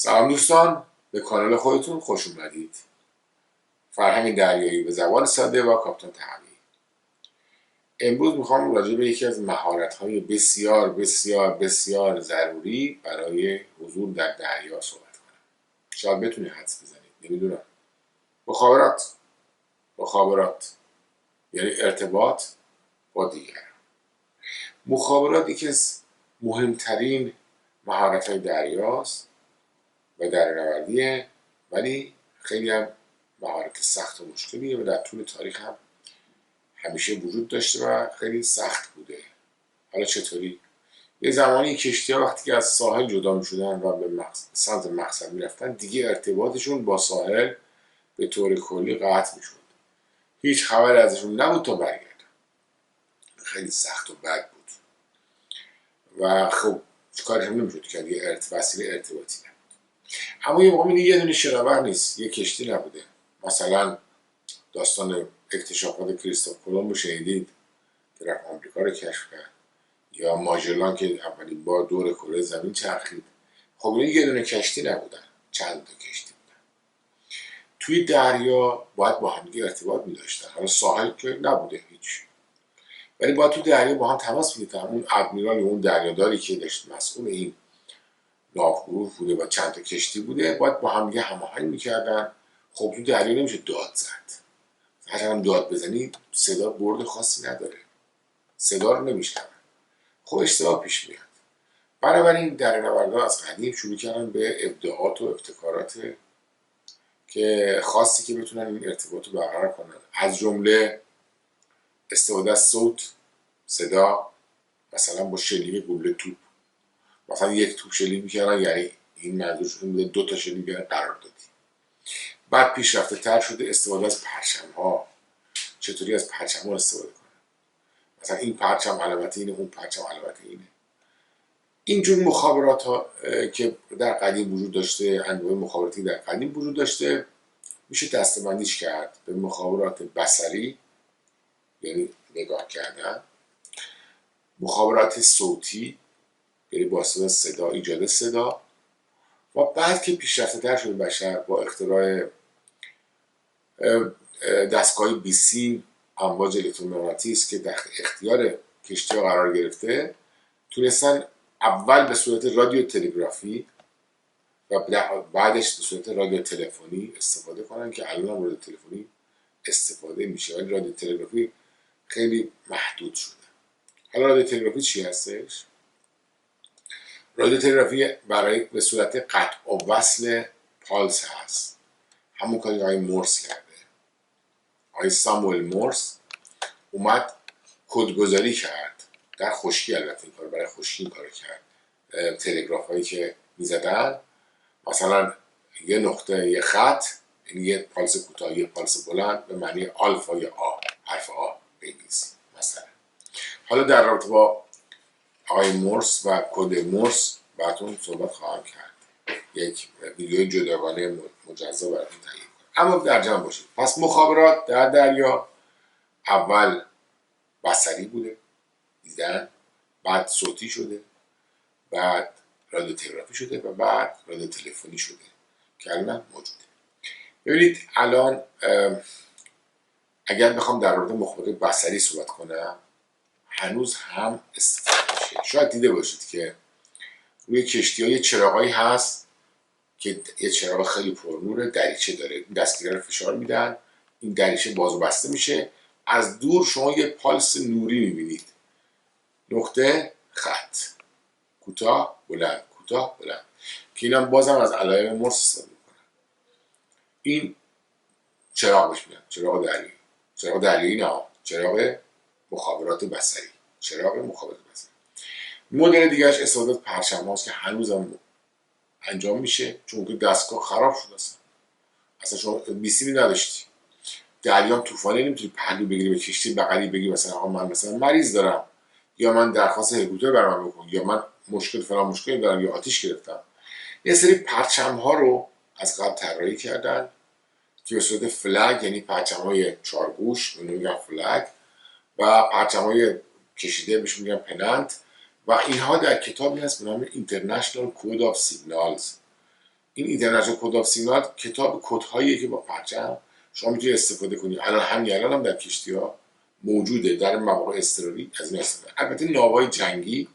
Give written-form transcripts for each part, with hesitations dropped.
سلام دوستان، به کانال خودتون خوش اومدید. فرهنگ دریایی به زبان ساده با کاپیتان تقوی. امروز میخوام راجع به یکی از مهارت‌های بسیار بسیار بسیار ضروری برای حضور در دریا صحبت کنم. شاید بتونید حدس بزنید، نمیدونم. مخابرات یعنی ارتباط با دیگران. مخابرات یکی از مهمترین مهارت‌های دریاست و درنوردیه، ولی خیلی هم مهارت سخت و مشکلیه و در طول تاریخ هم همیشه وجود داشته و خیلی سخت بوده. حالا چطوری؟ یه زمانی کشتی‌ها وقتی که از ساحل جدا می‌شدن و به سمت مقصد می‌رفتن، دیگه ارتباطشون با ساحل به طور کلی قطع می‌شد. هیچ خبری ازشون نبود تا برگردن. خیلی سخت و بد بود و خب کارش هم نمی‌شد کرد، یه وسیله ارتباطی نبود. اما یه موقع یه دونه شناور نیست، یه کشتی نبوده. مثلا داستان اکتشافات کریستوف کلمب رو شنیدید که رفت آمریکا رو کشف کرد، یا ماژلان که اولین بار دور کره زمین چرخید. خب این یه دونه کشتی نبودن، چند تا کشتی بودن. توی دریا باید با هم ارتباط می‌داشتن. حالا ساحل که نبوده هیچ، ولی باید تو دریا با هم تماس می‌گرفتن. اون ادمیرال، اون دریاداری که داشت مسئول این ناوگروه بوده و چند تا کشتی بوده، باید با هم هماهنگ می‌کردن. خب تو دریا نمیشه داد زد. هر هم داد بزنی صدا برد خاصی نداره، صدا رو نمیشنون. خب اشتباه پیش میاد. بنابراین درنوردها از قدیم شروع کردن به ابداعات و ابتکارات که خاصی که بتونن این ارتباط رو برقرار کنن، از جمله استفاده از صوت، صدا. مثلا با شلیک گلوله توپ، مثلا یک توپ شلیک میکردن، یعنی این منظورش این بوده 2 تا شلیک قرار دادی. بعد پیشرفته تر شده استفاده از پرچم ها. چطوری از پرچم ها استفاده کنن؟ مثلا این پرچم علامت اینه، اون پرچم علامت اینه. اینجور مخابرات ها که در قدیم وجود داشته، انواع مخابراتی در قدیم وجود داشته، میشه دسته‌بندیش کرد به مخابرات بصری، یعنی نگاه کردن، مخابرات صوتی، یعنی با صدا، ایجاد صدا، و بعد که پیشرفته تر شد بشر با اختراع دستگاه بیسیم، امواج الکترومغناطیس که در اختیار کشتی‌ها قرار گرفته، تونستن اول به صورت رادیو تلگرافی و بعدش به صورت رادیو تلفنی استفاده کنن که الان هم رادیو تلفنی استفاده میشه، ولی رادیو تلگرافی خیلی محدود شده. حالا رادیو تلگرافی چی هستش؟ رادیو تلگرافی برای به صورت قطع و وصل پالس هست، همون کاری آقای مورس کرده. آقای ساموئل مورس اومد کدگذاری کرد در خشکی، البته این کار برای خشکی این کار کرد. تلگراف هایی که میزدن مثلا یه نقطه، یه خط، یعنی یه پالس کوتاه، یه پالس بلند، به معنی آلفا یا آ، حرف آ بنویسی مثلا. حالا در رابطه با آقای مورس و کد مورس براتون صحبت خواهم کرد، یک ویدیو جداگانه مجزا براتون تهیه کنم. اما در جمع باشید. پس مخابرات در دریا اول بصری بوده، دیدن، بعد صوتی شده، بعد رادیو تلگرافی شده و بعد رادیو تلفنی شده که الان موجوده. ببینید الان اگر بخوام در مورد مخابرات بصری صحبت کنم، هنوز هم استفاده میشه. شاید دیده باشید که روی کشتی‌ها یه چراغایی هست که یه چراغ خیلی پرنور دریچه داره، دستگیره رو فشار میدن، این دریچه باز و بسته میشه، از دور شما یه پالس نوری میبینید، نقطه، خط، کوتاه، بلند، کوتاه، بلند، که اینا بازم از علائم مورس استفاده میکنن. این چراغ بهش میگن چراغ دریایی. چراغ دریایی نه، چراغ مخابرات بصری. چراغ مخابرات بصری. مدل دیگرش استفاده از پرچم هاست که هنوزم انجام میشه، چون که دستگاه خراب شده اصلا شما بیسیمی نداشتی، دریام طوفانی، نمیتونی پهلو بگیری به کشتی بغلی بگی مثلا آقا من مثلا مریض دارم، یا من درخواست هلیکوپتر برام بکن، یا من مشکل فلان مشکلی دارم، یا آتیش گرفتم. یه سری پرچم ها رو از قبل طراحی کردن که به صورت فلگ، یعنی پرچم های 4 گوش، اونو میگن فلگ، و پرچم های کشیده بهش میگن پننت، و اینها در کتابی هست به نام International Code of Signals این اینترنشنال کد آف سیگنال کتاب کدهاییه که با پرچم شما میتونید استفاده کنید. الان هم در کشتی ها موجوده، در مواقع اضطراری از این استفاده. البته ناوهای جنگی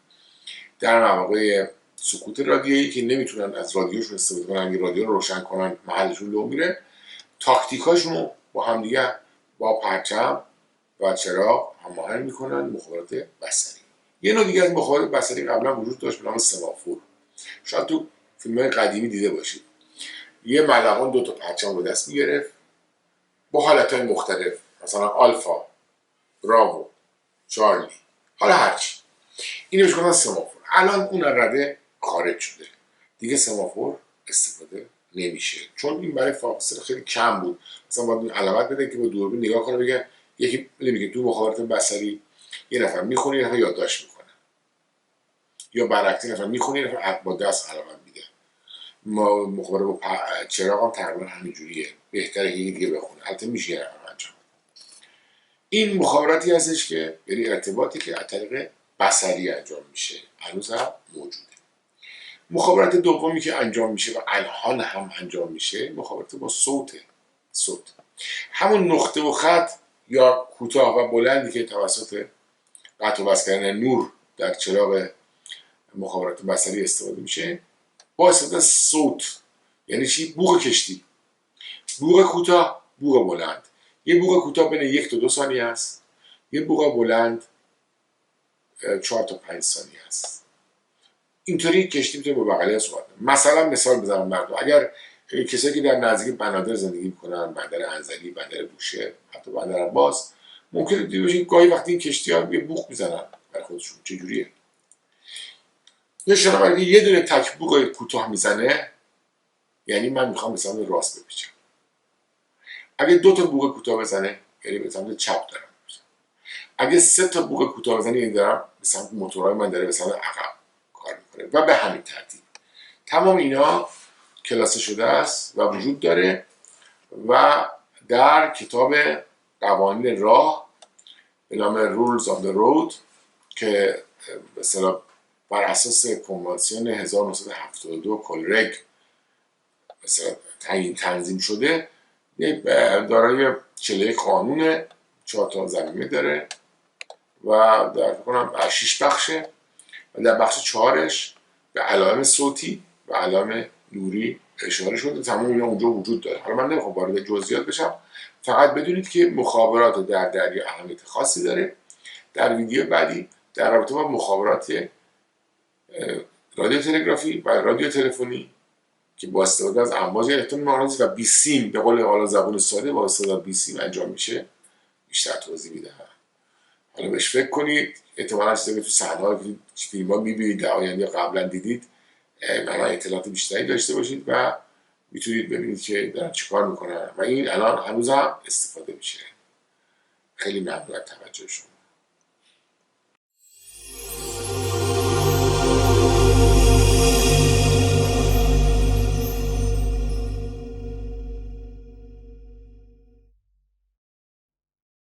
در مواقع سکوت رادیویی که نمیتونن از رادیوشون استفاده کنن، اگه رادیو رو روشن کنن محلشون لو میره، تاکتیکاشون رو با همدیگه با پرچم و چراغ هماهنگ میکنن. مخابرات بصری. یه نوع دیگه از مخابرات بصری قبلا وجود داشت به نام سمافور. شاید تو فیلم‌های قدیمی دیده باشید. یه ملعون 2 تا پرچم رو دست میگرفت با حالتهای مختلف، مثلا آلفا، براوو، چارلی، حالا هرچی. اینو بهش گفتن سمافور. الان اون رده خارج شده، دیگه سمافور استفاده نمیشه، چون این برای فاصله خیلی کم بود. مثلا باید علامت بده که با دوربین نگاه کنه بگه یکی نمیگه تو مخابرات بصری یه نفر میخونه یه نفر یادداشت میکنه، یا برعکس نفر میخونه یه نفر با دست علامت میده. مخابره با چراغ هم تقریبا همینجوریه، بهتره که دیگه بخونه، البته میشه یه نفر انجام. این مخابراتی هستش که یعنی ارتباطی که از طریق بصری انجام میشه، هنوز هم موجوده. مخابرات دومی که انجام میشه و الان هم انجام میشه مخابرات با صوت. همون نقطه و خط یا کوتاه و بلندی که توسط قطع و وصل کردن نور در چراغ مخابرات بصری استفاده میشه با استفاده صوت. یعنی چی؟ بوق کشتی، بوق کوتاه، بوق بلند. یه بوق کوتاه بین 1 تا 2 ثانیه است، یه بوق بلند 4 تا 5 ثانیه است. اینطوری کشتی میتونه با بغلیه صحبت کنه. مثال بزنم مردم، اگر کسایی که در نزدیک بنادر زندگی میکنن، بندر انزلی، بندر بوشهر، حتی بندر عباس، ممکنه دیده باشید گاهی وقتی این کشتی ها یه بوق میزنن برای خودشون. چجوریه؟ یه شناور یه دونه تک بوق کوتاه میزنه یعنی من میخوام به سمت راست بپیچم. اگه 2 تا بوق کوتاه بزنه یعنی به سمت چپ دارم میپیچم. اگه 3 تا بوق کوتاه بزنه یعنی دارم به سمت موتورهای من داره به سمت عقب کار میکنه و به همین ترتیب. تمام اینا کلاسه شده است و وجود داره و در کتاب قوانین راه به نام Rules of the Road که به اصطلاح بر اساس کنوانسیون 1972 کلرگ مثلا تنظیم شده، دارای 41 قانون، 4 تا ضمیمه داره و در کنم 6 بخشه و در بخش 4ش به علائم صوتی و علائم نوری اشاره شده. تمام اینا اونجا وجود داره. حالا من نمیخوام وارد جزئیات بشم، فقط بدونید که مخابرات در دریا اهمیت خاصی داره. در ویدیو بعدی در رابطه با مخابرات رادیو تلگرافی و رادیو تلفنی که با استفاده از امواج الکترومغناطیسی و بیسیم به قول حالا زبان ساده با استفاده از بیسیم انجام میشه بیشتر توضیح میدم. حالا بهش فکر کنید. احتمالاً چیزی که تو صحنه‌های فیلم‌ها می‌بینید در آینده قبلا دیدید، معنا اطلاعات بیشتری داشته باشید و میتونید ببینید که دارن چیکار میکنن و این الان هنوز هم استفاده میشه. خیلی ممنون از توجه شما.